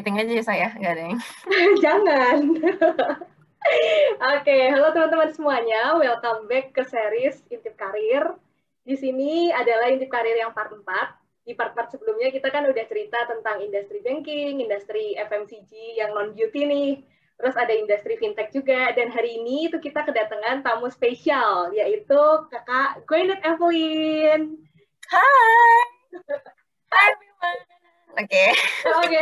meeting aja ya saya, nggak ada yang. Jangan. Oke, halo teman-teman semuanya. Welcome back ke series Intip Karir. Di sini adalah Intip Karir yang part 4. Di part-part sebelumnya kita kan udah cerita tentang industri banking, industri FMCG yang non-beauty nih. Terus ada industri fintech juga. Dan hari ini itu kita kedatangan tamu spesial, yaitu Kakak Gwyneth Evelyn. Hai, hai everyone. Oke, Oke.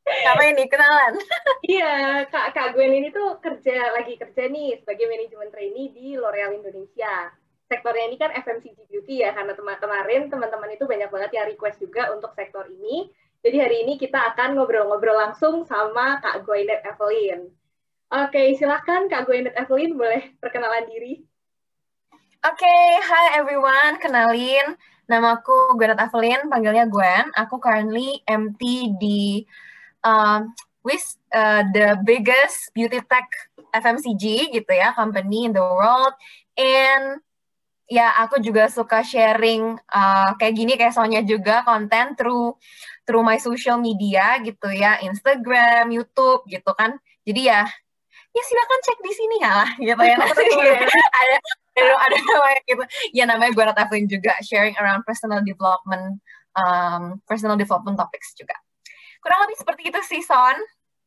ngapain nih kenalan? Iya, Kak Gwen ini tuh lagi kerja nih sebagai manajemen trainee di L'Oreal Indonesia. Sektornya ini kan FMCG beauty ya, karena kemarin teman-teman itu banyak banget yang request juga untuk sektor ini. Jadi hari ini kita akan ngobrol-ngobrol langsung sama Kak Gwyneth Evelyn. Oke, silahkan Kak Gwyneth Evelyn boleh perkenalan diri. Oke, hai everyone, kenalin. Namaku Gwyneth Evelyn, panggilnya Gwen. Aku currently MT di the biggest beauty tech FMCG gitu ya, company in the world. And ya, aku juga suka sharing kayak gini, kayak Sonya juga, konten through my social media gitu ya, Instagram, YouTube gitu kan. Jadi ya silakan cek di sini ya lah gitu ya. Nanti ada namanya gitu. Ya namanya gue Ratafin juga, sharing around personal development topics juga. Kurang lebih seperti itu sih, Son.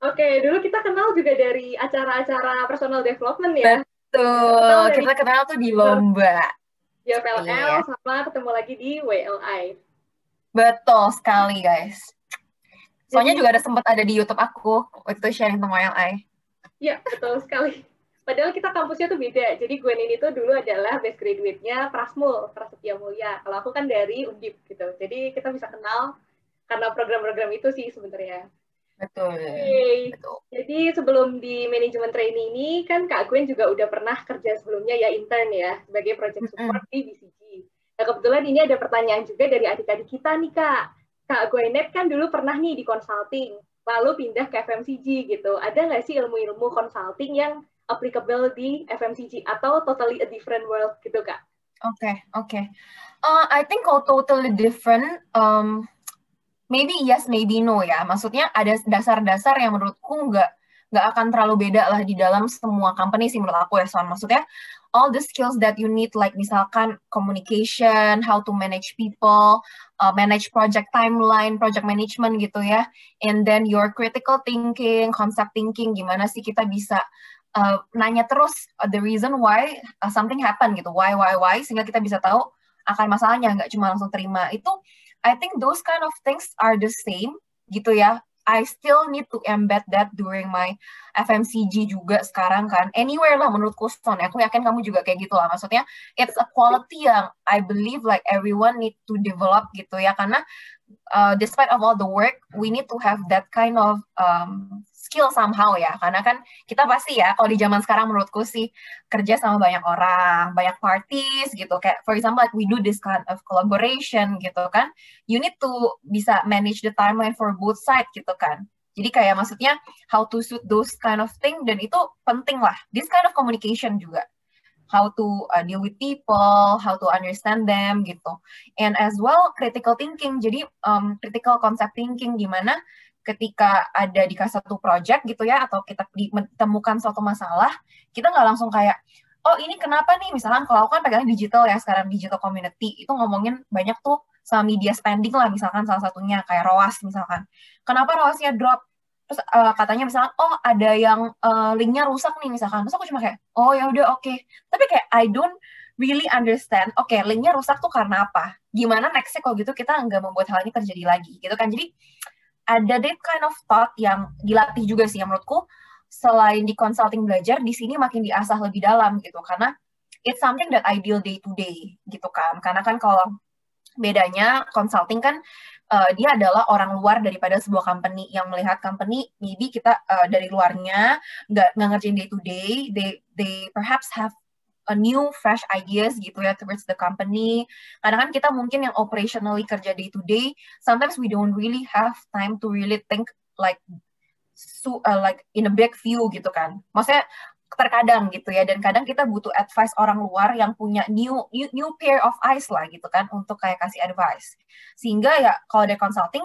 Oke, dulu kita kenal juga dari acara-acara personal development ya. Betul, kita kenal tuh di lomba. Di FLL sama ketemu lagi di WLI. Betul sekali, guys. Soalnya juga sempat ada di YouTube aku waktu itu sharing tentang WLI. Iya, betul sekali. Padahal kita kampusnya tuh beda. Jadi Gwen ini tuh dulu adalah best graduate-nya Prasmul, Prasetya Mulia. Kalau aku kan dari Undip gitu. Jadi kita bisa kenal karena program-program itu sih sebenarnya. Betul. Okay. Betul. Jadi sebelum di manajemen training ini kan Kak Gwen juga udah pernah kerja sebelumnya ya intern ya sebagai project support di BCG. Nah kebetulan ini ada pertanyaan juga dari adik-adik kita nih Kak. Kak Gwyneth kan dulu pernah nih di consulting, lalu pindah ke FMCG gitu. Ada nggak sih ilmu-ilmu consulting yang applicable di FMCG atau totally a different world gitu Kak? Oke. I think kalau totally different, maybe yes, maybe no ya. Maksudnya ada dasar-dasar yang menurutku nggak akan terlalu beda lah di dalam semua company sih menurut aku ya, Son. Maksudnya all the skills that you need, like misalkan communication, how to manage people, manage project timeline, project management gitu ya, and then your critical thinking, concept thinking, gimana sih kita bisa nanya terus the reason why something happen gitu, why, sehingga kita bisa tahu akar masalahnya, nggak cuma langsung terima. Itu I think those kind of things are the same gitu ya. I still need to embed that during my FMCG juga sekarang kan. Anywhere lah menurutku, Son. Aku yakin kamu juga kayak gitu lah. Maksudnya, it's a quality yang I believe like everyone need to develop gitu ya. Karena despite of all the work, we need to have that kind of skill somehow ya. Karena kan kita pasti ya, kalau di zaman sekarang menurutku sih, kerja sama banyak orang, banyak parties gitu. Kayak for example, like we do this kind of collaboration gitu kan. You need to bisa manage the timeline for both side gitu kan. Jadi kayak maksudnya how to suit those kind of thing, dan itu penting lah. This kind of communication juga. How to deal with people, how to understand them gitu. And as well critical thinking. Jadi critical concept thinking, gimana ketika ada di satu project gitu ya, atau kita ditemukan suatu masalah, kita nggak langsung kayak, oh ini kenapa nih, misalkan kalau aku kan pegang digital ya sekarang, digital community, itu ngomongin banyak tuh sama media spending lah, misalkan salah satunya kayak ROAS misalkan. Kenapa ROAS-nya drop? Terus katanya misalkan, oh ada yang linknya rusak nih misalkan. Terus aku cuma kayak, oh ya udah oke. Tapi kayak I don't really understand, oke linknya rusak tuh karena apa? Gimana nextnya kalau gitu kita nggak membuat hal ini terjadi lagi gitu kan. Jadi ada that kind of thought yang dilatih juga sih yang menurutku, selain di consulting belajar, di sini makin diasah lebih dalam gitu, karena it's something that I deal day to day gitu kan. Karena kan kalau bedanya consulting kan dia adalah orang luar daripada sebuah company yang melihat company, maybe kita dari luarnya nggak ngerjain day to day, they perhaps have a new fresh ideas gitu ya towards the company. Karena kan kita mungkin yang operationally kerja day to day, sometimes we don't really have time to really think like like in a big view gitu kan. Maksudnya terkadang gitu ya, dan kadang kita butuh advice orang luar yang punya new pair of eyes lah gitu kan, untuk kayak kasih advice. Sehingga ya kalau dari consulting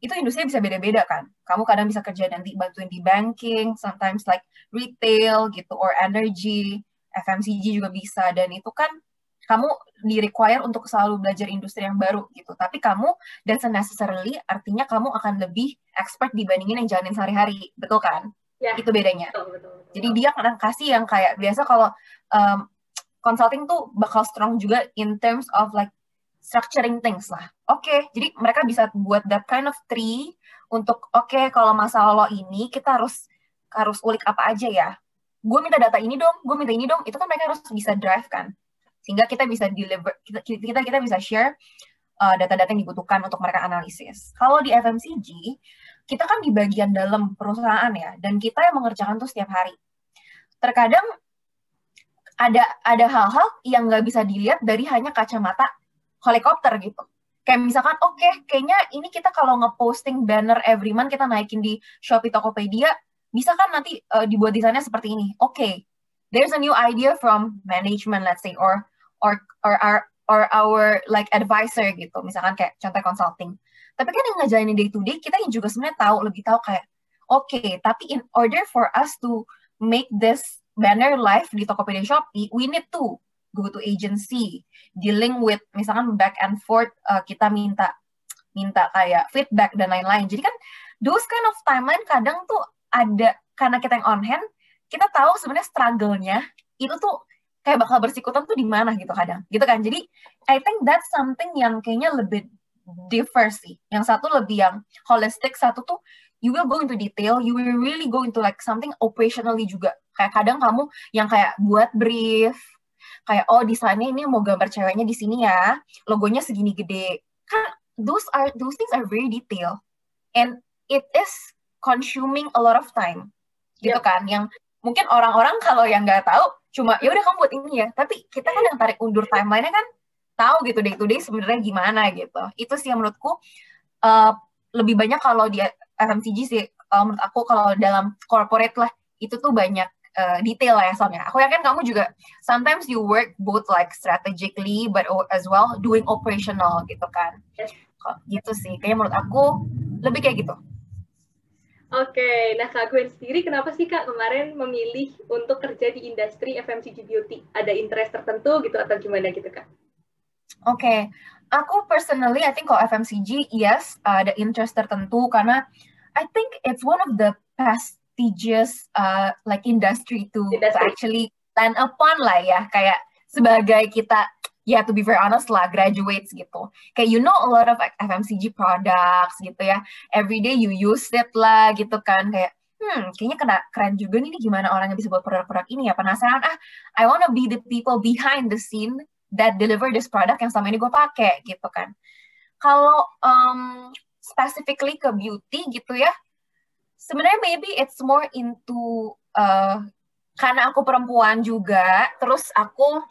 itu industrinya bisa beda-beda kan. Kamu kadang bisa kerja nanti bantuin di banking, sometimes like retail gitu, or energy, FMCG juga bisa. Dan itu kan kamu di-require untuk selalu belajar industri yang baru gitu. Tapi kamu doesn't necessarily artinya kamu akan lebih expert dibandingin yang jalanin sehari-hari. Betul kan? Ya, Itu bedanya. betul. Jadi dia kadang kasih yang kayak biasa kalau consulting tuh bakal strong juga in terms of like structuring things lah. Oke, jadi mereka bisa buat that kind of tree untuk kalau masalah lo ini kita harus ulik apa aja ya. Gue minta data ini dong, gue minta ini dong. Itu kan mereka harus bisa drive kan. Sehingga kita bisa deliver, kita bisa share data-data yang dibutuhkan untuk mereka analisis. Kalau di FMCG, kita kan di bagian dalam perusahaan ya, dan kita yang mengerjakan tuh setiap hari. Terkadang ada hal-hal yang nggak bisa dilihat dari hanya kacamata helikopter gitu. Kayak misalkan, kayaknya ini kita kalau ngeposting banner every month, kita naikin di Shopee, Tokopedia, bisa kan nanti dibuat desainnya seperti ini. There's a new idea from management, let's say, or our like advisor gitu. Misalkan kayak contoh consulting. Tapi kan yang ngejalanin day to day, kita yang juga sebenarnya lebih tahu kayak, tapi in order for us to make this banner live di Tokopedia Shopee, we need to go to agency, dealing with misalkan back and forth, kita minta kayak feedback dan lain-lain. Jadi kan those kind of timeline kadang tuh ada, karena kita yang on hand, kita tahu sebenarnya struggle-nya itu tuh kayak bakal bersikutan tuh di mana gitu kadang. Gitu kan. Jadi I think that's something yang kayaknya lebih diverse sih. Yang satu lebih yang holistic, satu tuh you will go into detail, you will really go into like something operationally juga. Kayak kadang kamu yang kayak buat brief, kayak desainnya ini mau gambar ceweknya di sini ya, logonya segini gede. Kan those things are very detail, and it is consuming a lot of time, gitu kan? Yang mungkin orang-orang kalau yang nggak tahu cuma ya udah kamu buat ini ya, tapi kita kan yang tarik undur timeline-nya kan tahu gitu day to day sebenarnya gimana gitu. Itu sih yang menurutku lebih banyak kalau di FMCG sih, menurut aku kalau dalam corporate lah itu tuh banyak detail ya soalnya. Aku yakin kamu juga sometimes you work both like strategically but as well doing operational gitu kan. Gitu sih. Kayaknya menurut aku lebih kayak gitu. Oke, nah Kak Gwen sendiri kenapa sih Kak kemarin memilih untuk kerja di industri FMCG beauty? Ada interest tertentu gitu atau gimana gitu Kak? Oke, aku personally I think kalau FMCG yes ada interest tertentu karena I think it's one of the prestigious like industry to actually land upon lah ya, kayak sebagai kita to be very honest lah, graduates gitu. Kayak you know a lot of FMCG products gitu ya. Every day you use it lah gitu kan. Kayak kayaknya keren juga nih gimana orangnya bisa buat produk-produk ini ya. Penasaran, I wanna be the people behind the scene that deliver this product yang selama ini gue pakai gitu kan. Kalau specifically ke beauty gitu ya, sebenarnya maybe it's more into karena aku perempuan juga, terus aku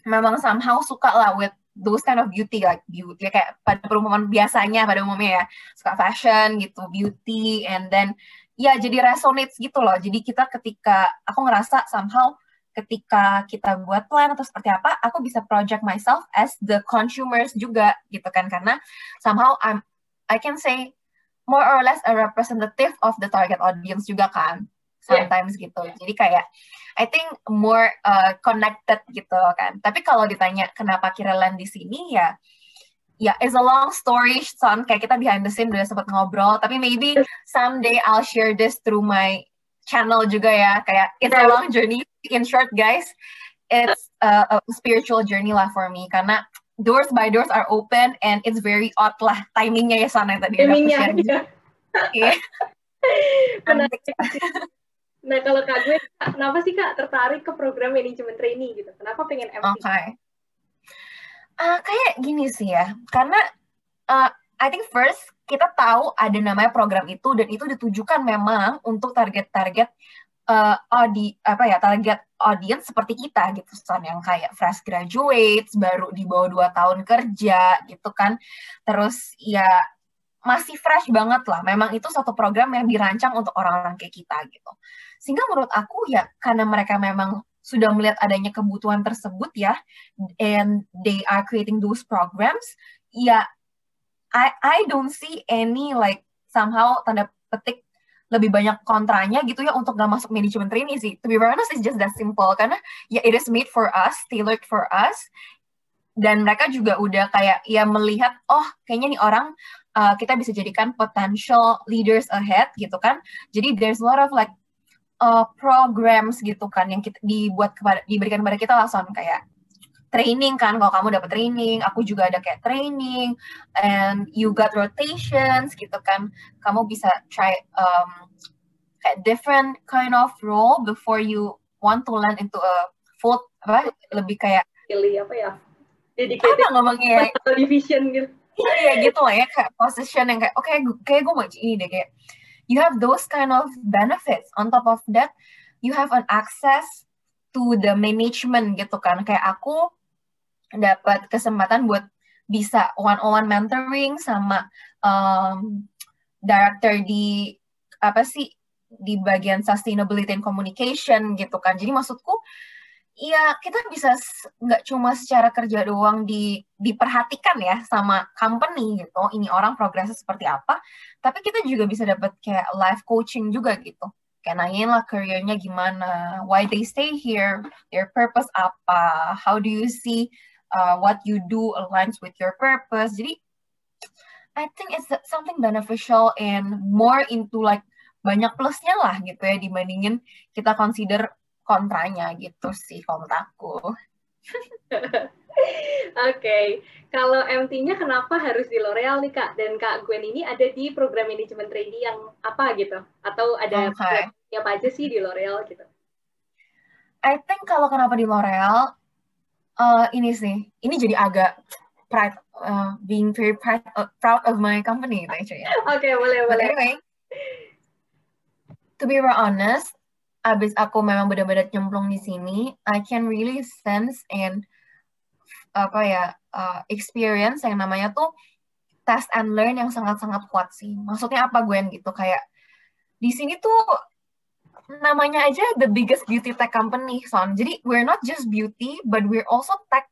memang somehow suka lah with those kind of beauty, like beauty kayak pada perempuan biasanya pada umumnya ya, suka fashion gitu, beauty, and then jadi resonates gitu loh. Jadi ketika aku ngerasa somehow ketika kita buat plan atau seperti apa, aku bisa project myself as the consumers juga gitu kan, karena somehow I can say more or less a representative of the target audience juga kan. Sometimes gitu. Jadi kayak I think more connected gitu kan. Tapi kalau ditanya kenapa kira land di sini ya it's a long story, son. Kayak kita behind the scene udah sempat ngobrol. Tapi maybe someday I'll share this through my channel juga ya. Kayak it's a long journey. In short, guys, it's a spiritual journey lah for me. Karena doors by doors are open and it's very odd lah timingnya ya, son, yang tadi udah aku share. Iya. Nah, kalau Kak Gwen, kenapa sih Kak tertarik ke program manajemen trainee gitu? Kenapa pengen MT? Kayak gini sih ya, karena I think first kita tahu ada namanya program itu dan itu ditujukan memang untuk target-target target audience seperti kita gitu, son, yang kayak fresh graduates, baru di bawah 2 tahun kerja gitu kan, terus ya masih fresh banget lah. Memang itu satu program yang dirancang untuk orang-orang kayak kita gitu. Sehingga menurut aku ya karena mereka memang sudah melihat adanya kebutuhan tersebut ya, and they are creating those programs, ya I don't see any like somehow tanda petik lebih banyak kontranya gitu ya untuk gak masuk manajemen trainee sih. To be very honest, it's just that simple. Karena ya it is made for us, tailored for us. Dan mereka juga udah kayak ya melihat, oh kayaknya nih orang kita bisa jadikan potential leaders ahead gitu kan. Jadi there's a lot of like programs gitu kan yang kita, diberikan kepada kita langsung kayak training kan, kalau kamu dapat training, aku juga ada kayak training, and you got rotations gitu kan, kamu bisa try kayak different kind of role before you want to land into a full lebih kayak pilih apa ya, dedicated apa ngomongnya division gitu. Iya gitu lah ya, kayak position yang kayak kayak gue mau ini deh, kayak you have those kind of benefits. On top of that, you have an access to the management gitu kan. Kayak aku dapat kesempatan buat bisa one-on-one mentoring sama director di apa sih di bagian sustainability and communication gitu kan. Jadi maksudku ya kita bisa nggak cuma secara kerja doang diperhatikan ya sama company gitu, ini orang progresnya seperti apa, tapi kita juga bisa dapat kayak life coaching juga gitu. Kayak nanyain lah career-nya gimana, why they stay here, their purpose apa, how do you see what you do aligns with your purpose. Jadi I think it's something beneficial and more into like banyak plusnya lah gitu ya dibandingin kita consider kontranya gitu sih kalau menurut aku. Oke, kalau MT-nya kenapa harus di L'Oreal nih Kak? Dan Kak Gwen ini ada di program manajemen trainee yang apa gitu? Atau ada apa aja sih di L'Oreal gitu? I think kalau kenapa di L'Oreal, ini sih, ini jadi agak pride, being very proud of my company gitu actually. Oke, boleh. But anyway, to be very honest, abis aku memang benar-benar nyemplung di sini, I can really sense and experience yang namanya tuh test and learn yang sangat-sangat kuat sih. Maksudnya apa Gwen gitu, kayak di sini tuh namanya aja the biggest beauty tech company, Son. Jadi we're not just beauty, but we're also tech.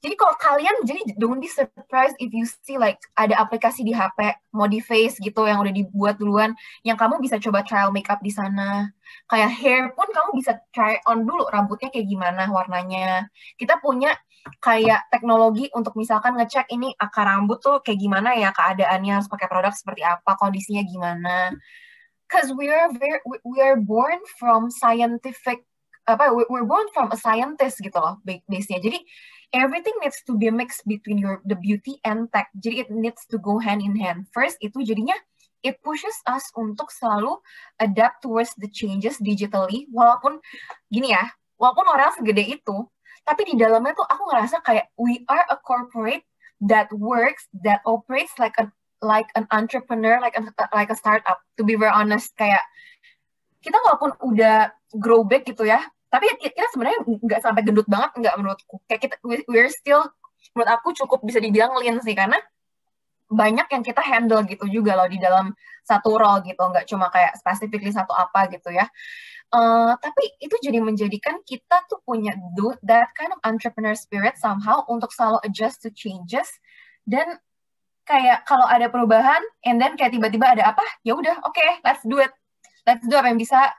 Jadi kalau kalian, jadi don't be surprised if you see like ada aplikasi di HP, mau di face gitu yang udah dibuat duluan, yang kamu bisa coba trial makeup di sana. Kayak hair pun kamu bisa try on dulu rambutnya kayak gimana warnanya. Kita punya kayak teknologi untuk misalkan ngecek ini akar rambut tuh kayak gimana ya keadaannya, harus pakai produk seperti apa, kondisinya gimana. Because we are born from scientific we're born from a scientist gitu loh base-nya. Jadi everything needs to be mixed between the beauty and tech. Jadi it needs to go hand in hand. First itu jadinya it pushes us untuk selalu adapt towards the changes digitally. Walaupun gini ya, walaupun orang segede itu, tapi di dalamnya tuh aku ngerasa kayak we are a corporate that works, that operates like an entrepreneur, like a startup. To be very honest, kayak kita walaupun udah grow big gitu ya, tapi kita sebenarnya nggak sampai gendut banget, nggak menurutku. Kayak kita, we're still, menurut aku cukup bisa dibilang lean sih, karena banyak yang kita handle gitu juga loh di dalam satu role gitu, nggak cuma kayak specifically satu apa gitu ya. Tapi itu jadi menjadikan kita tuh punya that kind of entrepreneur spirit somehow untuk selalu adjust to changes, dan kayak kalau ada perubahan, and then kayak tiba-tiba ada apa, ya udah, oke, let's do it. Let's do apa yang bisa,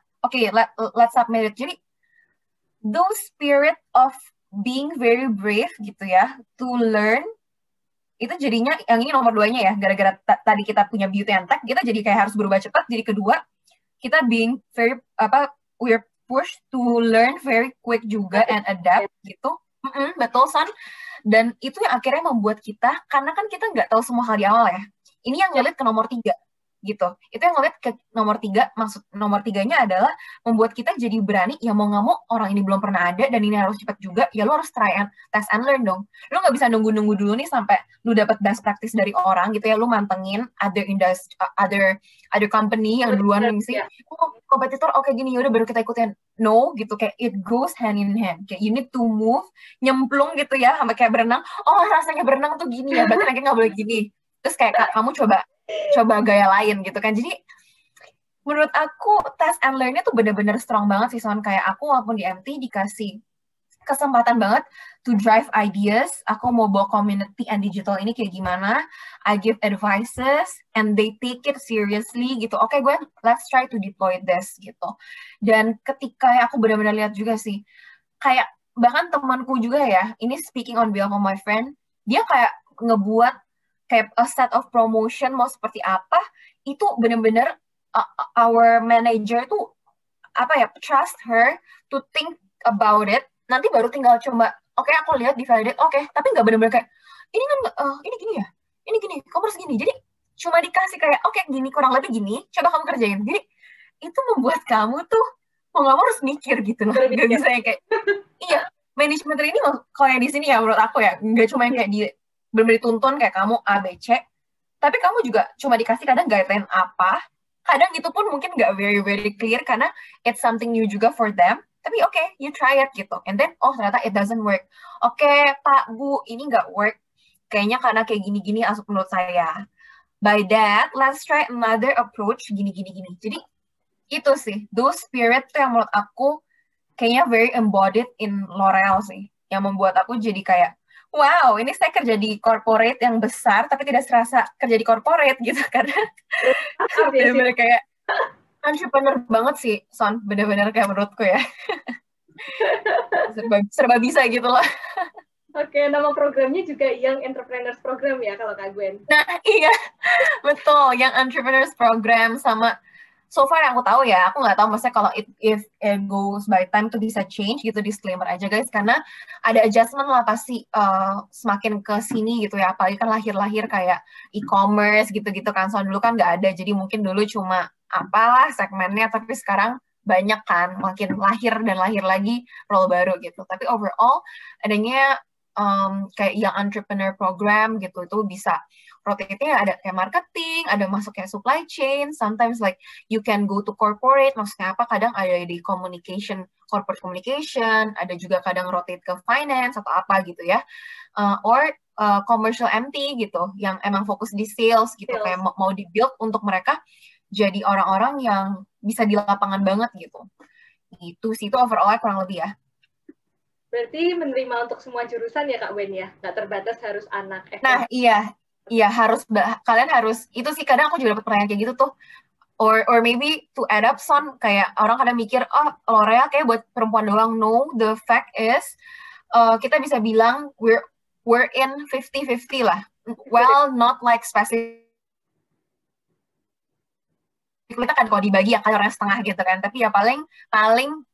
let's submit it. Jadi, those spirit of being very brave gitu ya, to learn, itu jadinya, yang ini nomor 2-nya ya, gara-gara tadi kita punya beauty and tech, kita jadi kayak harus berubah cepat. Jadi kedua, kita being very, we're pushed to learn very quick juga and adapt gitu. Betul, San. Dan itu yang akhirnya membuat kita, karena kan kita nggak tahu semua hal di awal ya. Ini yang ngeliat ke nomor 3. Gitu. Itu yang ngeliat ke nomor 3, maksud nomor 3-nya adalah membuat kita jadi berani, ya mau nggak mau orang ini belum pernah ada dan ini harus cepat juga, ya lo harus try and test and learn dong. Lo nggak bisa nunggu-nunggu dulu nih sampai lo dapat best practice dari orang gitu ya, lo mantengin other industry, other company yang duluan sih, kompetitor oke gini, yaudah baru kita ikutin. No, gitu, kayak it goes hand in hand. Kayak you need to move, nyemplung gitu ya, sampai kayak berenang, oh rasanya berenang tuh gini ya, berarti nggak boleh gini. Terus kayak kamu coba gaya lain gitu kan. Jadi menurut aku test and learn-nya tuh bener-bener strong banget sih, Son. Kayak aku walaupun di MT dikasih kesempatan banget to drive ideas. Aku mau bawa community and digital ini kayak gimana. I give advices and they take it seriously gitu. Oke, gue let's try to deploy this gitu. Dan ketika aku benar-benar lihat juga sih, kayak bahkan temanku juga ya, ini speaking on behalf of my friend, dia kayak ngebuat kayak a set of promotion mau seperti apa, itu benar-benar our manager tuh apa ya, trust her to think about it, nanti baru tinggal coba, oke, aku lihat di validate, oke, tapi nggak benar-benar kayak ini kan ini gini ya, ini gini, kamu harus gini, jadi cuma dikasih kayak oke, gini kurang lebih gini, coba kamu kerjain. Jadi itu membuat kamu tuh mau nggak mau harus mikir gitu loh, nggak bisa yang kayak iya, manajemen ini kalau yang di sini ya menurut aku ya nggak cuma yang kayak di benar-benar dituntun kayak kamu A B C, tapi kamu juga cuma dikasih kadang guideline apa, kadang itu pun mungkin nggak very very clear karena it's something new juga for them, tapi oke, you try it gitu, and then ternyata it doesn't work. Oke, Pak Bu, ini nggak work kayaknya karena kayak gini-gini menurut saya. By that, let's try another approach gini-gini. Jadi itu sih, those spirit tuh yang menurut aku kayaknya very embodied in L'Oreal sih, yang membuat aku jadi kayak wow, ini saya kerja di corporate yang besar tapi tidak serasa kerja di corporate gitu, karena bener-bener kayak entrepreneur banget sih, Son, bener-bener kayak menurutku ya. serba bisa gitu loh. Oke, nama programnya juga Young Entrepreneurs Program ya kalau Kak Gwen. Nah, iya, betul, Young Entrepreneurs Program. Sama so far yang aku tahu ya, aku nggak tahu maksudnya kalau if it goes by time tuh bisa change gitu, disclaimer aja guys, karena ada adjustment lah pasti semakin ke sini gitu ya, apalagi kan lahir-lahir kayak e-commerce gitu-gitu kan, soal dulu kan nggak ada, jadi mungkin dulu cuma apalah segmennya, tapi sekarang banyak kan, makin lahir dan lahir lagi role baru gitu. Tapi overall adanya kayak yang entrepreneur program gitu, itu bisa rotate-nya ada kayak marketing, ada masuk kayak supply chain, sometimes like you can go to corporate, maksudnya apa, kadang ada di communication, corporate communication, ada juga kadang rotate ke finance atau apa gitu ya, or commercial MT gitu, yang emang fokus di sales gitu, kayak mau di-build untuk mereka jadi orang-orang yang bisa di lapangan banget gitu. Itu sih, itu overall kurang lebih ya. Berarti menerima untuk semua jurusan ya Kak Wen ya? Nggak terbatas harus anak FMCG. Nah, iya harus, kalian harus, itu sih kadang aku juga dapat pertanyaan kayak gitu tuh. Or maybe to add up, Son, kayak orang kadang mikir, L'Oreal kayak buat perempuan doang. No, the fact is, kita bisa bilang we're in 50-50 lah. Well, not like specific. Kita kan kalau dibagi ya kayak orang setengah gitu kan. Tapi ya paling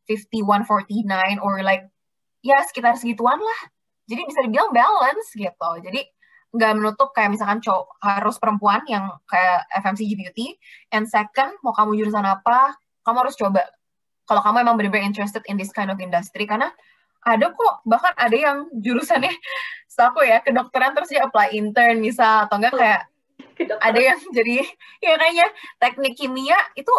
51-49 or like ya sekitar segituan lah. Jadi bisa dibilang balance gitu. Jadi nggak menutup kayak misalkan cowok harus perempuan yang kayak FMCG beauty. And second, mau kamu jurusan apa, kamu harus coba. Kalau kamu emang benar-benar interested in this kind of industry, karena ada kok, bahkan ada yang jurusannya, setahu ya, kedokteran terus dia apply intern misal, atau enggak kayak ada yang jadi, ya kayaknya teknik kimia itu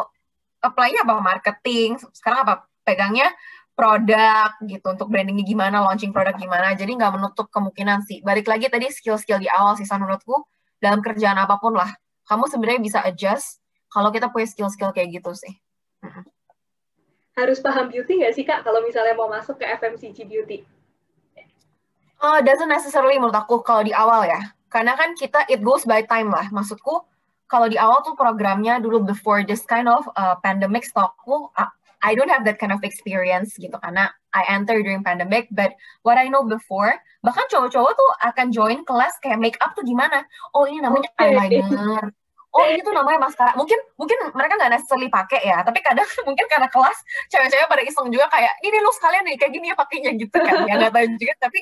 apply-nya apa, marketing, sekarang apa, pegangnya produk gitu, untuk brandingnya gimana, launching produk gimana, jadi nggak menutup kemungkinan sih. Balik lagi tadi skill-skill di awal sih, menurutku, dalam kerjaan apapun lah, kamu sebenarnya bisa adjust kalau kita punya skill-skill kayak gitu sih. Harus paham beauty nggak sih Kak, kalau misalnya mau masuk ke FMCG beauty? Doesn't necessarily menurut aku kalau di awal ya, karena kan kita it goes by time lah, maksudku, kalau di awal tuh programnya dulu before this kind of pandemic stokku, I don't have that kind of experience gitu, karena I enter during pandemic, but what I know before, bahkan cowok-cowok tuh akan join kelas kayak make up tuh gimana, oh ini namanya eyeliner, oh ini tuh namanya maskara, mungkin mereka nggak necessarily pakai ya, tapi kadang mungkin karena kelas, cewek-cewek pada iseng juga kayak, ini lo sekalian nih, kayak gini ya pakainya gitu kan, ya nggak tahu juga, tapi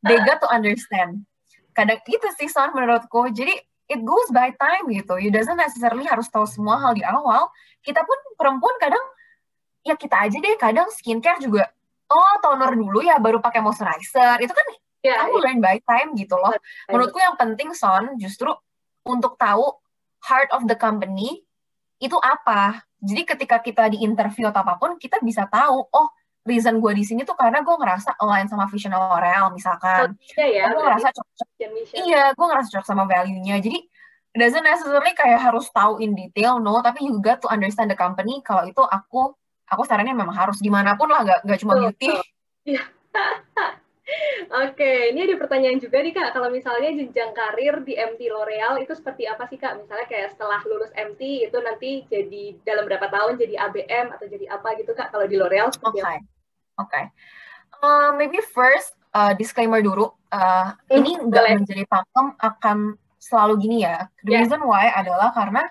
they got to understand, kadang itu sih Son menurutku, jadi it goes by time gitu, you doesn't necessarily harus tahu semua hal di awal, kita pun perempuan kadang, ya kita aja deh kadang skincare juga, toner dulu ya baru pakai moisturizer, itu kan kamu learn by time gitu loh. Menurutku yang penting Son justru untuk tahu heart of the company itu apa. Jadi ketika kita di interview atau apapun, kita bisa tahu, reason gue di sini tuh karena gue ngerasa align sama vision L'Oreal misalkan. Gue ngerasa cocok. Iya, gue ngerasa cocok sama value-nya. Jadi it doesn't necessarily kayak harus tahu in detail, no, tapi you got to understand the company. Kalau itu aku sarannya memang harus dimanapun lah, nggak cuma beauty. Oke, ini ada pertanyaan juga nih Kak, kalau misalnya jenjang karir di MT L'Oreal itu seperti apa sih Kak? Misalnya kayak setelah lulus MT itu nanti jadi dalam berapa tahun jadi ABM atau jadi apa gitu Kak? Kalau di L'Oreal seperti apa? Oke. Maybe first disclaimer dulu. Ini nggak Boleh. menjadi pakem akan selalu gini ya. The Ya, reason why adalah karena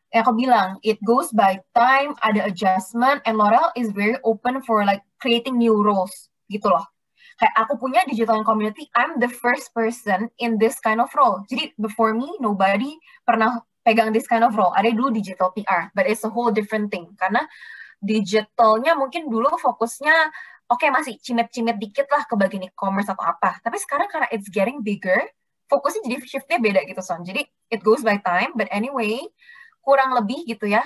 yang aku bilang, it goes by time, ada adjustment, and L'Oreal is very open for like creating new roles gitu loh. Kayak aku punya digital community, I'm the first person in this kind of role. Jadi before me, nobody pernah pegang this kind of role. Ada dulu digital PR, but it's a whole different thing. Karena digitalnya mungkin dulu fokusnya oke, masih cimit-cimit dikit lah ke bagian e-commerce atau apa. Tapi sekarang karena it's getting bigger, fokusnya jadi shiftnya beda gitu Son. Jadi it goes by time, but anyway kurang lebih gitu ya.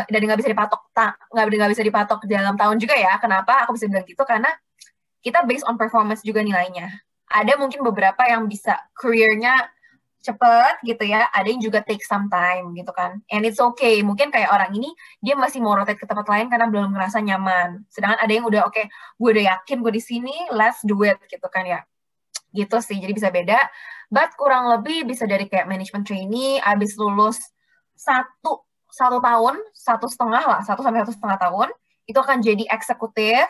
Dan nggak bisa dipatok, nggak bisa dipatok dalam tahun juga ya. Kenapa aku bisa bilang gitu? Karena kita based on performance juga nilainya. Ada mungkin beberapa yang bisa career-nya cepet gitu ya, ada yang juga take some time gitu kan. And it's okay, mungkin kayak orang ini dia masih mau rotate ke tempat lain karena belum ngerasa nyaman. Sedangkan ada yang udah oke, gue udah yakin gue di sini, let's do it gitu kan ya. Gitu sih, jadi bisa beda. But kurang lebih bisa dari kayak management trainee, abis lulus satu tahun, 1,5 lah, 1 sampai 1,5 tahun, itu akan jadi eksekutif,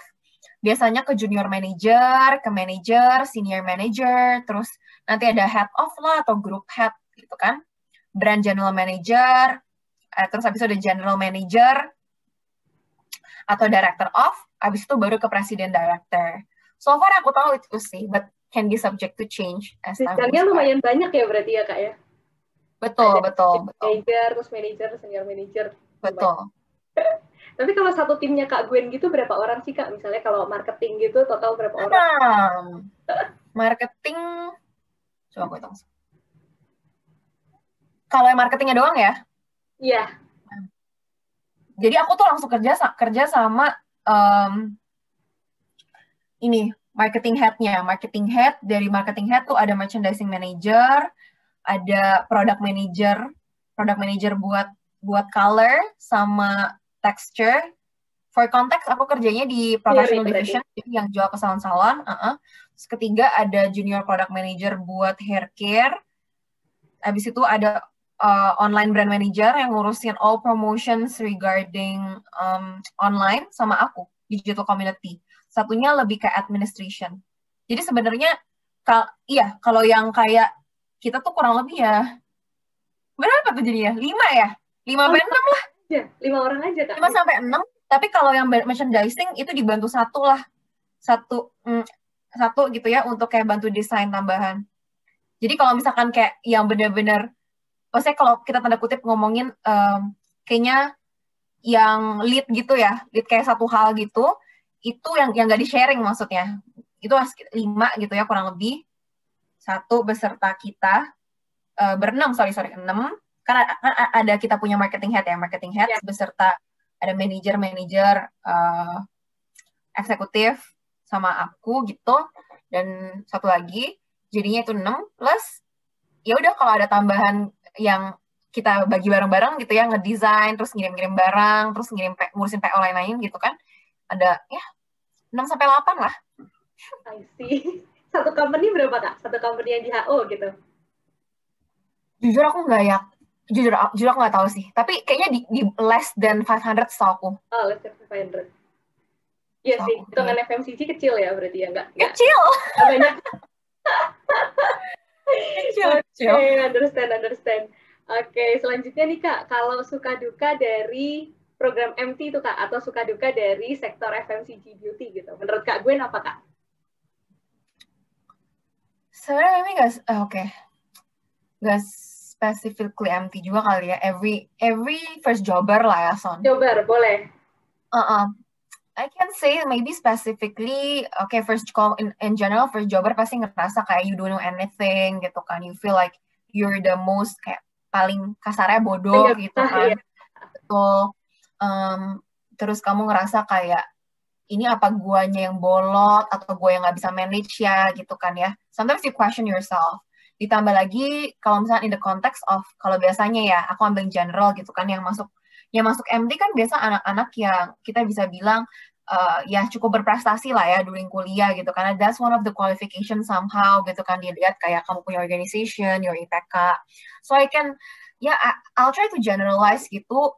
biasanya ke junior manager, ke manager, senior manager, terus nanti ada head of lah atau group head gitu kan, brand general manager, terus habis itu ada general manager atau director of, habis itu baru ke presiden director. So far aku tahu itu sih, but can be subject to change as time goes by. lumayan banyak ya berarti ya Kak ya? Betul, Ada betul, betul. manager, terus manager, senior manager. Betul. Tapi kalau satu timnya Kak Gwen gitu berapa orang sih Kak? Misalnya kalau marketing gitu total berapa orang? Marketing, coba aku hitung. Kalau yang marketingnya doang ya? Iya. Jadi aku tuh langsung kerja sama ini marketing head-nya. Marketing head, dari marketing head tuh ada merchandising manager, ada product manager buat color sama texture. For context, aku kerjanya di professional division, yang jual ke salon-salon. Terus ketiga ada junior product manager buat hair care. Habis itu ada online brand manager yang ngurusin all promotions regarding online sama aku, digital community. Satunya lebih ke administration. Jadi sebenarnya, iya, kalau yang kayak kita tuh kurang lebih ya, berapa tuh jadinya? 5 ya? 5 sampai 6 lah. 5 orang aja Kak? 5 sampai 6. Tapi kalau yang merchandising itu dibantu satu lah. Satu gitu ya, untuk kayak bantu desain tambahan. Jadi kalau misalkan kayak yang benar-benar, maksudnya kalau kita tanda kutip ngomongin kayaknya yang lead gitu ya, lead kayak satu hal gitu, itu yang nggak di-sharing maksudnya. Itu 5 gitu ya kurang lebih. Satu beserta kita, berenam, sorry, 6. Kan ada kita punya marketing head ya, beserta ada manager, eksekutif sama aku gitu, dan satu lagi, jadinya itu 6 plus ya udah kalau ada tambahan yang kita bagi bareng-bareng gitu ya, ngedesain, terus ngirim-ngirim barang, terus ngurusin PO lain-lain gitu kan, ada ya 6 sampai 8 lah. I see. Satu company berapa Kak? Satu company yang di HO gitu? Jujur aku nggak ya, jujur aku nggak tahu sih, tapi kayaknya di less than 500 setahu aku. Oh, less than 500. Iya sih, hitungan FMCG kecil ya berarti ya, nggak? Kecil. Nggak banyak. Kecil. Understand. Oke, selanjutnya nih Kak, kalau suka duka dari program MT itu Kak, atau suka duka dari sektor FMCG beauty gitu, menurut Kak Gwen apa Kak? Sebenarnya ini nggak specifically MT juga kali ya. Every first jobber lah ya, Son. Jobber, boleh. I can say maybe specifically, first call in general, first jobber pasti ngerasa kayak you don't know anything gitu kan. You feel like you're the most kayak paling kasarnya bodoh gitu kan. Betul. Terus kamu ngerasa kayak ini apa guanya yang bolot atau gue yang nggak bisa manage ya gitu kan ya. Sometimes you question yourself. Ditambah lagi kalau misalnya in the context of, kalau biasanya ya aku ambil general gitu kan, yang masuk MT kan biasa anak-anak yang kita bisa bilang ya cukup berprestasi lah ya during kuliah gitu, karena that's one of the qualification somehow gitu kan, dilihat kayak kamu punya organization, your IPK. So I'll try to generalize gitu,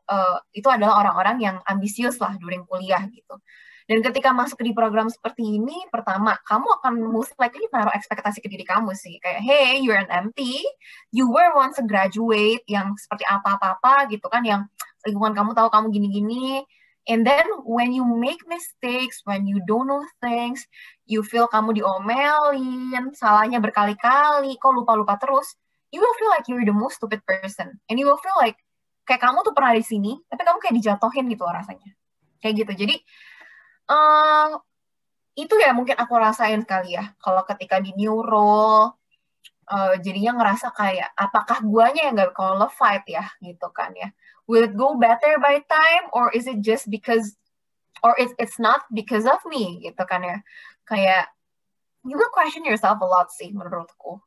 itu adalah orang-orang yang ambisius lah during kuliah gitu. Dan ketika masuk di program seperti ini, pertama, kamu akan most likely naruh ekspektasi ke diri kamu sih. Kayak, hey, you're an MT, you were once a graduate, yang seperti apa-apa gitu kan, yang lingkungan kamu tahu kamu gini-gini. And then, when you make mistakes, when you don't know things, you feel kamu diomelin, salahnya berkali-kali, kok lupa-lupa terus, you will feel like you're the most stupid person. And you will feel like, kayak kamu tuh pernah di sini, tapi kamu kayak dijatuhin gitu rasanya. Kayak gitu. Jadi, itu ya mungkin aku rasain sekali ya kalau ketika di new role, jadinya ngerasa kayak apakah guanya yang gak qualified ya gitu kan ya, will it go better by time or is it just because, or it's not because of me gitu kan ya, kayak you will question yourself a lot sih menurutku.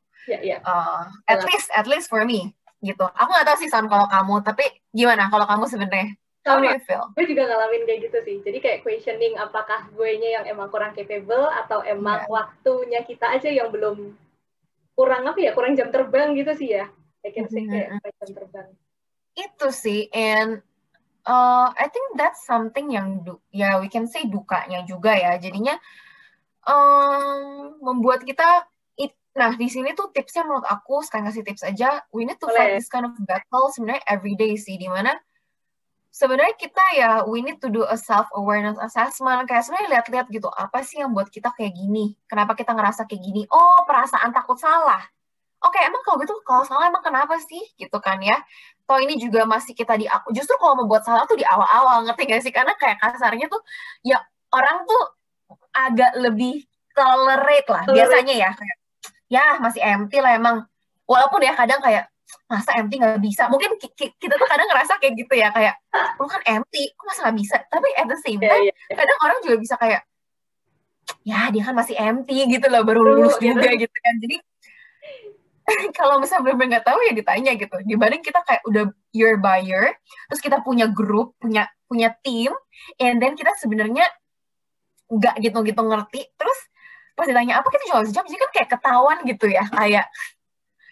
At least for me gitu. Aku gak tahu sih Son kalau kamu, tapi gimana kalau kamu sebenarnya? How do you feel? Gue juga ngalamin kayak gitu sih. Jadi kayak questioning apakah gue-nya yang emang kurang capable atau emang waktunya kita aja yang belum kurang kurang jam terbang gitu sih ya. I can say kayak jam terbang. Itu sih, and I think that's something yang we can say dukanya juga ya. Jadinya membuat kita nah di sini tuh tipsnya menurut aku, sekali ngasih tips aja, we need to fight this kind of battle sebenarnya everyday sih, dimana sebenarnya kita ya, we need to do a self-awareness assessment, kayak sebenarnya lihat-lihat gitu, apa sih yang buat kita kayak gini, kenapa kita ngerasa kayak gini, oh perasaan takut salah, oke emang kalau gitu, kalau salah emang kenapa sih, gitu kan ya, toh ini juga masih kita justru kalau membuat salah tuh di awal-awal, ngerti gak sih, karena kayak kasarnya tuh, ya orang tuh agak lebih tolerate lah, biasanya ya, kayak, ya masih empty lah emang, walaupun ya kadang kayak, masa empty nggak bisa, mungkin kita tuh kadang ngerasa kayak gitu ya, kayak lu kan empty, kok masa nggak bisa, tapi at the same time kadang orang juga bisa kayak ya dia kan masih empty gitu loh, baru lulus juga gitu kan, jadi kalau misalnya bener-bener nggak tahu ya ditanya gitu, dibanding kita kayak udah year by year, terus kita punya grup, punya tim, and then kita sebenarnya nggak gitu-gitu ngerti, terus pas ditanya apa kita jawab sejam, jadi kan kayak ketahuan gitu ya, kayak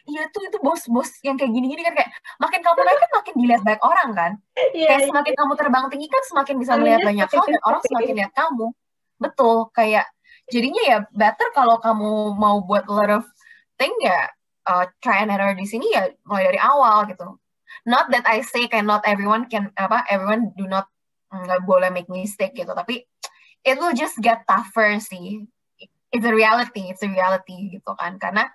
iya tuh itu bos-bos yang kayak gini-gini kan, kayak makin kamu naik kan makin dilihat banyak orang kan, kayak semakin kamu terbang tinggi kan semakin bisa melihat banyak hal dan orang semakin lihat kamu, betul, kayak jadinya ya better kalau kamu mau buat a lot of thing ya, try and error di sini ya mulai dari awal gitu. Not that I say kayak not everyone everyone do not nggak boleh make mistake gitu, tapi it will just get tougher sih. It's a reality gitu kan, karena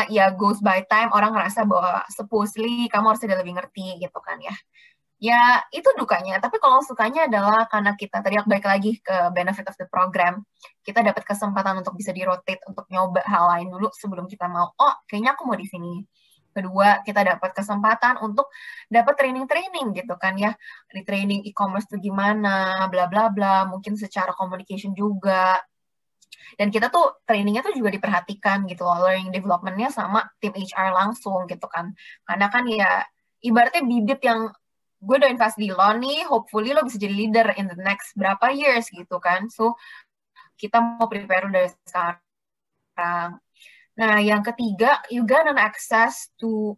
ya goes by time, orang ngerasa bahwa supposedly kamu harus udah lebih ngerti gitu kan ya. Ya itu dukanya, tapi kalau sukanya adalah karena kita, tadi aku balik lagi ke benefit of the program, kita dapat kesempatan untuk bisa di-rotate, untuk nyoba hal lain dulu sebelum kita mau, oh kayaknya aku mau di sini. Kedua, kita dapat kesempatan untuk dapat training-training gitu kan ya, di training e-commerce itu gimana, bla bla bla, mungkin secara communication juga. Dan kita tuh trainingnya tuh juga diperhatikan gitu loh, learning development-nya sama tim HR langsung gitu kan. Karena kan ya ibaratnya bibit yang gue udah invest di lo nih, hopefully lo bisa jadi leader in the next berapa years gitu kan. So kita mau prepare dari sekarang. Nah yang ketiga, you got an access to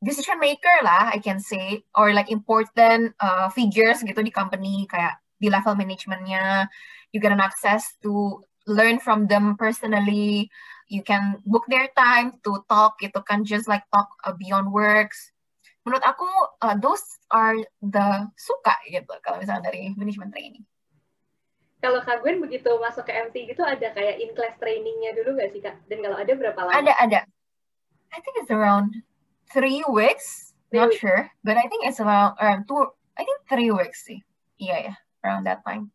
decision maker lah, I can say, or like important figures gitu di company, kayak di level manajemennya, you get an access to learn from them personally, you can book their time to talk gitu kan, just like talk beyond works. Menurut aku, those are the suka gitu, kalau misalnya dari management training. Kalau Kak Gwen begitu masuk ke MT gitu, ada kayak in-class trainingnya dulu nggak sih Kak? Dan kalau ada berapa lama? Ada. I think it's around 3 weeks, not sure, but I think it's around 3 weeks sih. Iya ya. Around that time.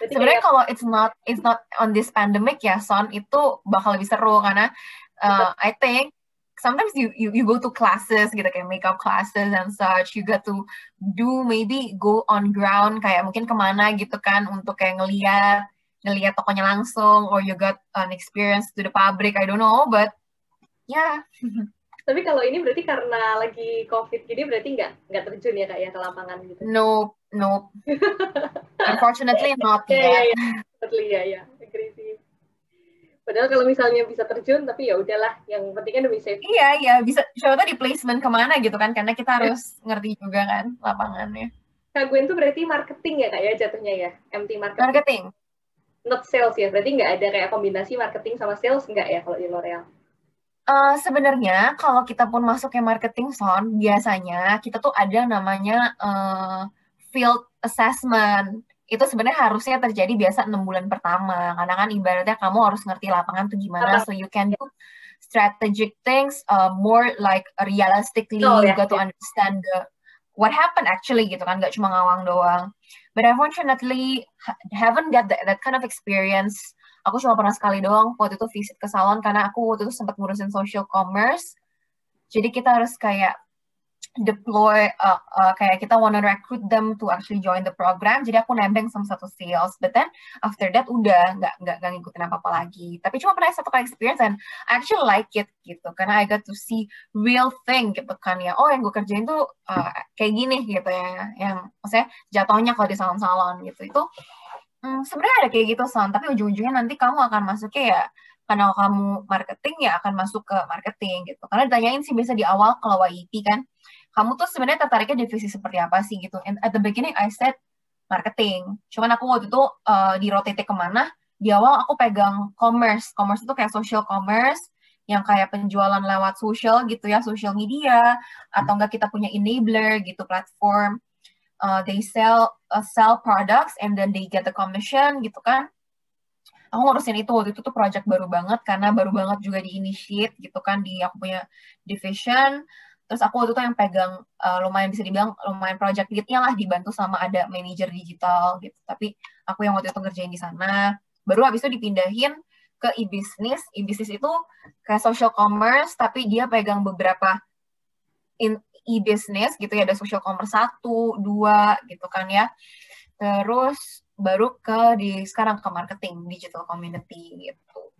Sebenarnya kalau it's not on this pandemic ya, Son, itu bakal lebih seru karena I think sometimes you go to classes gitu, kayak makeup classes and such, you got to maybe go on ground, kayak mungkin kemana gitu kan, untuk kayak ngelihat tokonya langsung, or you got an experience to the pabrik, I don't know, but yeah. Tapi kalau ini berarti karena lagi COVID gini berarti nggak terjun ya Kak ya ke lapangan gitu? Nope, nope. Unfortunately not Ya, yet. ya, betul ya. Agree sih. Padahal kalau misalnya bisa terjun, tapi ya udahlah. Yang penting kan demi safety. Iya, iya, bisa coba tuh di placement kemana gitu kan, karena kita harus ngerti juga kan lapangannya. Kak Gwen tuh berarti marketing ya Kak ya jatuhnya ya? MT marketing. Marketing. Not sales ya, berarti nggak ada kayak kombinasi marketing sama sales nggak ya kalau di L'Oreal? Sebenarnya kalau kita pun masuk ke marketing Son, biasanya kita tuh ada namanya field assessment. Itu sebenarnya harusnya terjadi biasa 6 bulan pertama, karena kan ibaratnya kamu harus ngerti lapangan tuh gimana, Apa? so you can do strategic things, more like realistically, Oh you ya, got to ya. understand what happened actually gitu kan, nggak cuma ngawang doang. But unfortunately, haven't got that kind of experience. Aku cuma pernah sekali doang waktu itu visit ke salon karena aku waktu itu sempat ngurusin social commerce. Jadi kita harus kayak deploy, kayak kita wanna recruit them to actually join the program. Jadi aku nebeng sama satu sales, but then after that udah nggak ngikutin apa-apa lagi. Tapi cuma pernah satu kali experience and I actually like it gitu, karena I got to see real thing gitu kan ya. Oh yang gue kerjain tuh kayak gini gitu ya, yang maksudnya jatuhnya kalau di salon-salon gitu itu. Sebenarnya ada kayak gitu Son, tapi ujung-ujungnya nanti kamu akan masuknya ya karena kamu marketing ya akan masuk ke marketing gitu. Karena ditanyain sih biasa di awal kalau YEP kan, kamu tuh sebenarnya tertariknya divisi seperti apa sih gitu. And at the beginning I said marketing. Cuman aku waktu itu di rotate kemana, di awal aku pegang commerce. Commerce itu kayak social commerce, yang kayak penjualan lewat social gitu ya, social media, atau enggak kita punya enabler gitu, platform. They sell products and then they get the commission gitu kan. Aku ngurusin itu waktu itu tuh project baru banget karena baru banget juga di-initiate gitu kan di aku punya division. Terus aku waktu itu yang pegang lumayan bisa dibilang lumayan project lead-nya lah, dibantu sama ada manajer digital gitu. Tapi aku yang waktu itu ngerjain di sana. Baru habis itu dipindahin ke e-business. E-business itu kayak social commerce tapi dia pegang beberapa e-business gitu ya, ada social commerce 1, 2 gitu kan ya. Terus baru sekarang ke marketing digital community gitu.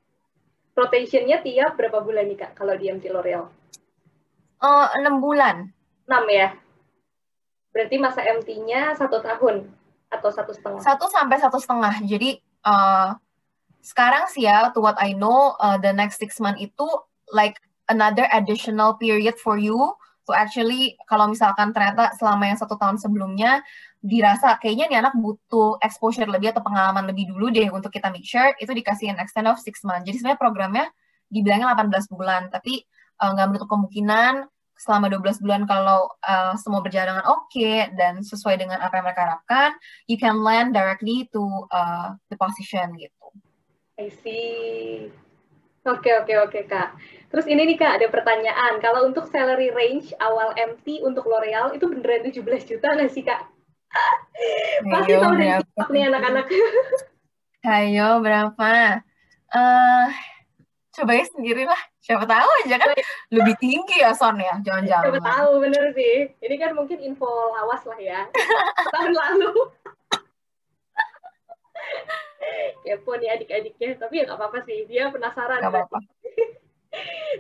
Rotationnya tiap berapa bulan nih Kak kalau di MT L'Oreal? 6 bulan. 6 ya? Berarti masa MT-nya 1 tahun atau 1,5? 1 sampai 1,5. Jadi sekarang sih ya, to what I know, the next 6 months itu like another additional period for you to actually, kalau misalkan ternyata selama yang 1 tahun sebelumnya dirasa kayaknya nih anak butuh exposure lebih atau pengalaman lebih dulu deh untuk kita make sure, itu dikasih an extend of 6 months. Jadi sebenarnya programnya dibilangnya 18 bulan, tapi nggak menutup kemungkinan selama 12 bulan kalau semua berjalan dengan oke dan sesuai dengan apa yang mereka harapkan, you can land directly to the position gitu. I see. Oke Kak. Terus ini nih Kak, ada pertanyaan. Kalau untuk salary range awal MT untuk L'Oreal itu beneran 17 juta nggak sih Kak? Pasti tahu dari TikTok nih anak-anak. Ayo berapa? Cobain sendiri lah. Siapa tahu aja kan lebih tinggi ya Son ya, jangan-jangan. Siapa tahu, bener sih. Ini kan mungkin info lawas lah ya. Tahun lalu. Kepo nih adik-adiknya, tapi ya nggak apa-apa sih, dia penasaran. Gak apa-apa.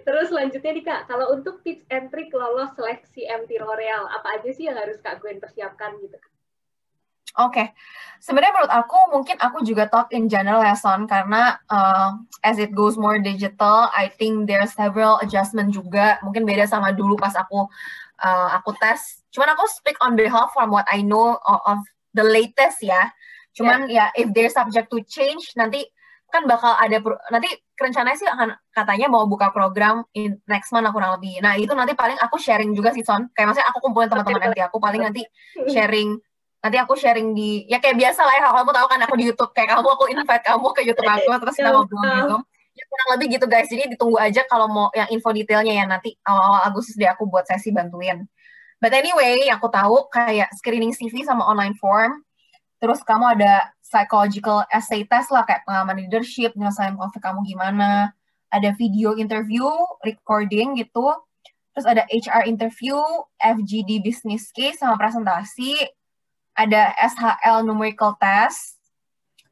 Terus selanjutnya nih Kak, kalau untuk tips and trick lolos seleksi MT L'Oreal, apa aja sih yang harus Kak Gwen persiapkan gitu? Oke, sebenarnya menurut aku mungkin aku juga talk in general ya Son, karena as it goes more digital, I think there are several adjustment juga. Mungkin beda sama dulu pas aku tes. Cuman aku speak on behalf from what I know of the latest ya. Cuman ya if they're subject to change, nanti kan bakal ada nanti rencananya sih akan katanya mau buka program in next month kurang lebih. Nah itu nanti paling aku sharing juga sih Son. Kayak maksudnya aku kumpulin teman-teman MT aku, paling nanti sharing. Nanti aku sharing di, ya kayak biasa lah ya, kamu tahu kan aku di YouTube, kayak aku invite kamu ke YouTube aku, terus kita ngobrol gitu. Ya kurang lebih gitu guys, jadi ditunggu aja kalau mau yang info detailnya ya, nanti awal-awal Agustus deh aku buat sesi bantuin. But anyway, yang aku tahu kayak screening CV sama online form, terus kamu ada psychological essay test lah, kayak pengalaman leadership, nyelesain konflik kamu gimana, ada video interview, recording gitu, terus ada HR interview, FGD business case sama presentasi, ada SHL numerical test,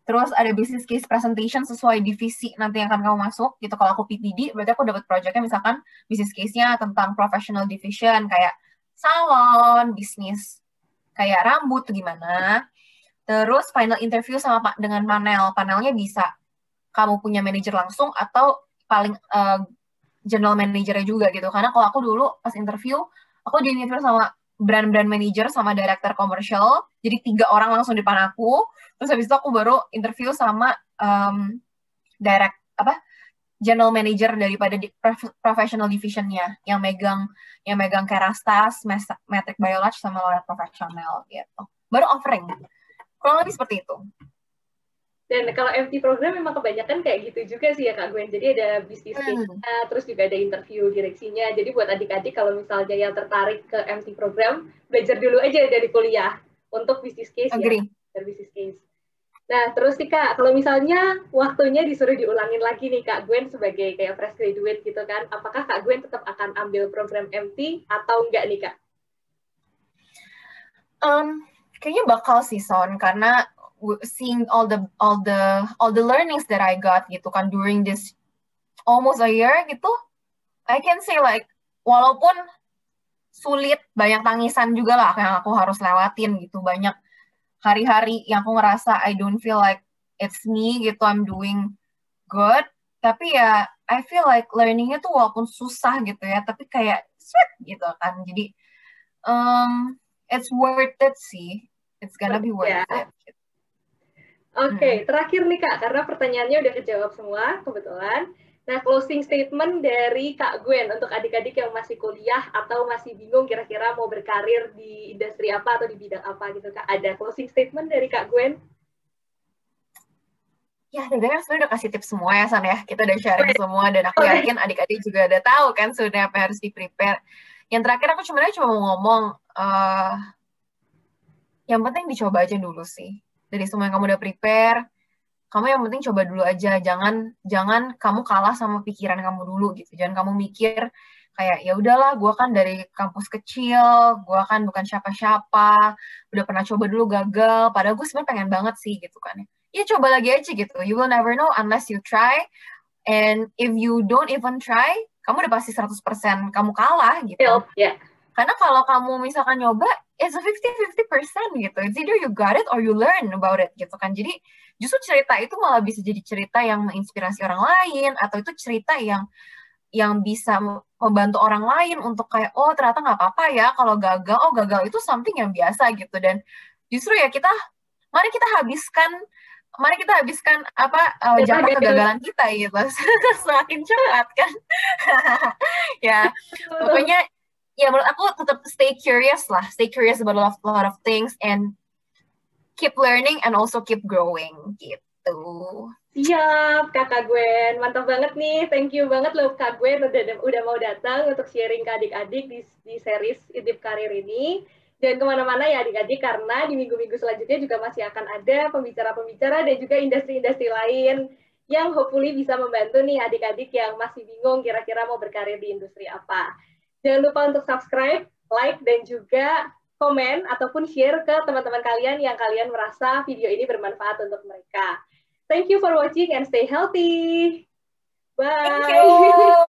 Terus ada business case presentation sesuai divisi nanti yang akan kamu masuk gitu. Kalau aku PTD, berarti aku dapat projectnya misalkan business case-nya tentang professional division kayak salon, bisnis kayak rambut gimana. Terus final interview sama Pak dengan panel. Panelnya bisa kamu punya manajer langsung atau paling general manajernya juga gitu. Karena kalau aku dulu pas interview, aku di interview sama brand-brand manager sama director komersial. Jadi 3 orang langsung di depan aku. Terus habis itu aku baru interview sama general manager daripada professional divisionnya yang megang Kerastas, Metric Biolage sama Laureate Professional gitu. Baru offering. Kurang lebih seperti itu. Dan kalau MT program memang kebanyakan kayak gitu juga sih ya Kak Gwen. Jadi ada bisnis case-nya, terus juga ada interview direksinya. Jadi buat adik-adik kalau misalnya yang tertarik ke MT program, belajar dulu aja dari kuliah untuk bisnis case Agree. ya. Dari bisnis case. Nah, terus nih Kak, kalau misalnya waktunya disuruh diulangin lagi nih Kak Gwen sebagai kayak fresh graduate gitu kan, apakah Kak Gwen tetap akan ambil program MT atau enggak nih Kak? Kayaknya bakal sih Son, karena seeing all the learnings that I got gitu kan during this almost a year gitu, I can say like walaupun sulit, banyak tangisan juga lah yang aku harus lewatin gitu, banyak hari-hari yang aku ngerasa I don't feel like it's me gitu, I'm doing good, tapi ya I feel like learningnya tuh walaupun susah gitu ya, tapi kayak sweet gitu kan, jadi it's worth it sih, it's gonna be worth it. Oke, terakhir nih Kak, karena pertanyaannya udah kejawab semua, kebetulan. Nah, closing statement dari Kak Gwen untuk adik-adik yang masih kuliah atau masih bingung kira-kira mau berkarir di industri apa atau di bidang apa gitu Kak. Ada closing statement dari Kak Gwen? Ya, Dede kan sebenarnya udah kasih tips semua ya, San ya. Kita udah sharing semua, dan aku yakin adik-adik juga udah tahu kan sebenarnya apa yang harus di-prepare. Yang terakhir aku cuma mau ngomong, yang penting dicoba aja dulu sih. Dari semua yang kamu udah prepare, kamu yang penting coba dulu aja. Jangan kamu kalah sama pikiran kamu dulu gitu. Jangan kamu mikir kayak ya udahlah, gue kan dari kampus kecil, gue kan bukan siapa-siapa, udah pernah coba dulu gagal. Padahal gue sebenarnya pengen banget sih gitu kan. Ya coba lagi aja gitu. You will never know unless you try. And if you don't even try, kamu udah pasti 100% kamu kalah gitu. Yeah. Karena kalau kamu misalkan nyoba, it's a 50-50% gitu. It's either you got it or you learn about it gitu kan. Jadi justru cerita itu malah bisa jadi cerita yang menginspirasi orang lain, atau itu cerita yang bisa membantu orang lain untuk kayak, oh ternyata nggak apa-apa ya kalau gagal. Oh gagal itu something yang biasa gitu. Dan justru ya mari kita habiskan jatah kegagalan kita gitu semakin cepat kan. Ya pokoknya ya menurut aku tetap stay curious about a lot of things and keep learning and also keep growing gitu. Siap, Kakak Gwen. Mantap banget nih. Thank you banget loh Kak Gwen udah mau datang untuk sharing ke adik-adik di series Intip Karir ini. Dan kemana-mana ya adik-adik, karena di minggu-minggu selanjutnya juga masih akan ada pembicara-pembicara dan juga industri-industri lain yang hopefully bisa membantu nih adik-adik yang masih bingung kira-kira mau berkarir di industri apa. Jangan lupa untuk subscribe, like, dan juga komen ataupun share ke teman-teman kalian yang kalian merasa video ini bermanfaat untuk mereka. Thank you for watching and stay healthy. Bye. Thank you.